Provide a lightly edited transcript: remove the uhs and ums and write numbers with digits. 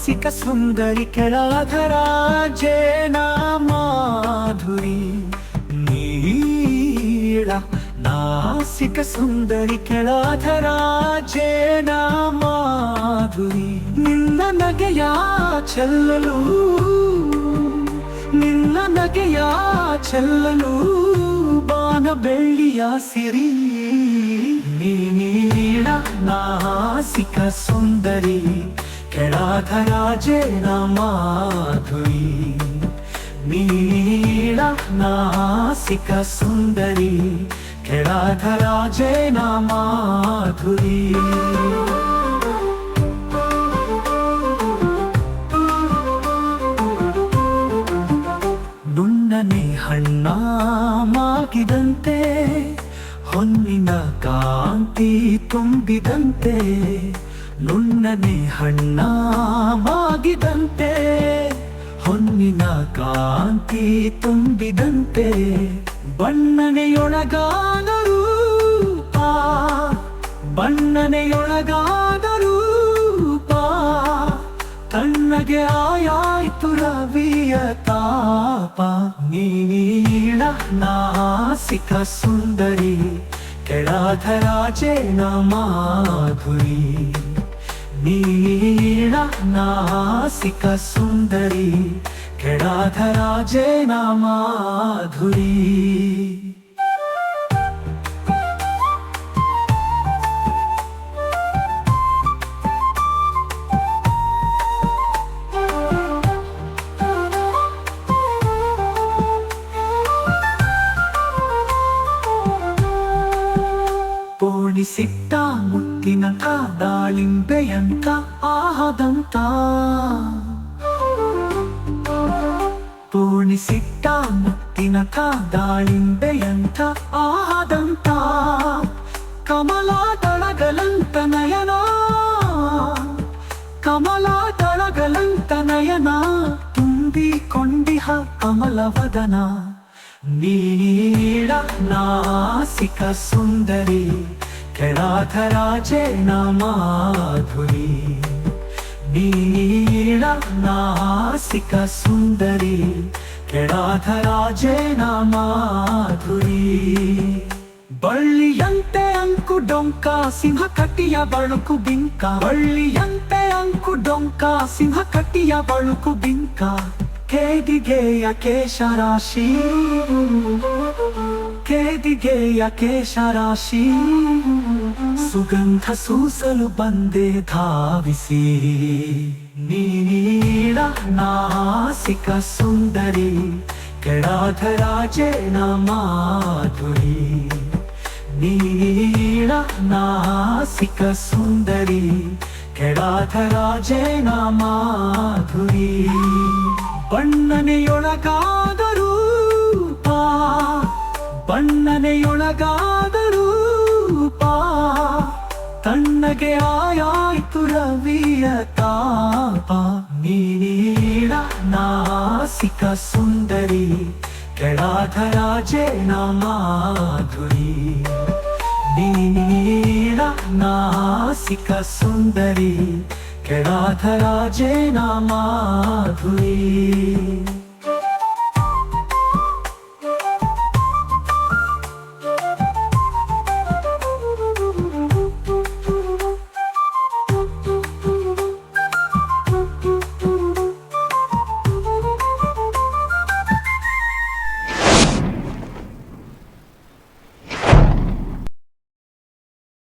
ನಾಸಿಕ ಸುಂದರಿ ಕೆಳಾಧರಾಜೇನ ಮಾಧುರಿ ನೀಳ ನಾಸಿಕ ಸುಂದರಿ ಕೆಳಾಧರಾಜೇನ ಮಾಧುರಿ ನಿನ್ನ ನಗೆಯ ಚೆಲ್ಲಲು ನಿನ್ನ ನಗೆಯ ಚೆಲ್ಲಲು ಬಾನ ಬೆಳ್ಳಿಯ ಸಿರಿ ನೀಳ ನಾಸಿಕ ಸುಂದರಿ ಕೆಳಾಧರಾಜೇನ ಮಾಧುರಿ ನೀಳ ನಾಸಿಕ ಸುಂದರಿ ಕೆಳಾಧರಾಜೇನ ಮಾಧುರಿ ನುಣ್ಣನೆ ಹಣ್ಣ ಮಾಗಿದಂತೆ ಹೊನ್ನಿನ ಕಾಂತಿ ತುಂಬಿದಂತೆ ನುಣ್ಣನೆ ಹಣ್ಣ ಮಾಗಿದಂತೆ ಹೊನ್ನಿನ ಕಾಂತಿ ತುಂಬಿದಂತೆ ಬಣ್ಣನೆಯೊಳಗಾದರೂ ಬಣ್ಣನೆಯೊಳಗಾದರೂ ತಣ್ಣಗೆ ಆಯಾಯ್ತು ರವಿಯ ತಾಪ ನೀಳ ನಾಸಿಕ ಸುಂದರಿ ಕೆಳಾಧರಾಜೇನ ಮಾಧುರಿ ನೀಳ ನಾಸಿಕ ಸುಂದರಿ ಕೆಳಾಧರಾಜೇನ ಮಾಧುರಿ ಪೋಣಿಸಿಟ್ಟ ಮುತ್ತಿನ ದಾಳಿಂಬೆಯಂತ ಆಹದಂತ ಪೋಣಿಸಿಟ್ಟ ಮುತ್ತಿನ ದಾಳಿಂಬೆಯಂತ ಆಹದಂತ ಕಮಲ ದಳಗಲಂತ ನಯನ ಕಮಲ ದಳಗಲಂತ ನಯನ ತುಂಬಿಕೊಂಡಿಹ ಕಮಲವದನ ನೀಳ ನಾಸಿಕ ಸುಂದರಿ ಕೆಳಾಧರಾಜೇನ ಮಾಧುರಿ ನೀಳ ನಾಸಿಕ ಸುಂದರಿ ಕೆಳಾಧರಾಜೇನ ಮಾಧುರಿ ಬಳ್ಳಿಯಂತೆ ಅಂಕು ಡೊಂಕ ಸಿಂಹ ಕಟ್ಟಿಯ ಬಳುಕು ಬಿಂಕ ಬಳ್ಳಿಯಂತೆ ಅಂಕು ಡೊಂಕ ಸಿಂಹ ಕಟ್ಟಿಯ ಬಳುಕು ಬಿಂಕ ಕೇದಿಗೆಯ ಕೇಶರಾಶಿ ಕೇದಿಗೆಯ ಕೇಶರಾಶಿ ಸುಗಂಧ ಸೂಸಲು ಬಂದೆ ಧಾವಿಸಿ ನೀಳ ನಾಸಿಕ ಸುಂದರಿ ಕೆಳಾಧರಾಜೇನ ಮಾಧುರಿ ನೀಳ ನಾಸಿಕ ಸುಂದರಿ ಕೆಳಾಧರಾಜೇನ ಮಾಧುರಿ ಬಣ್ಣನೆಯೊಳಗಾದರೂ ಬಣ್ಣನೆಯೊಳಗಾದರೂ ತಣ್ಣಗೆ ಆಯಾಯ್ತು ರವಿಯ ತಾಪ ನೀಳ ನಾಸಿಕ ಸುಂದರಿ ಕೆಳಾಧರಾಜೇನ ಮಾಧುರಿ ನೀಳ ನಾಸಿಕ ಸುಂದರಿ ಕೆಳಾಧರಾಜೇನ ಮಾಧುರಿ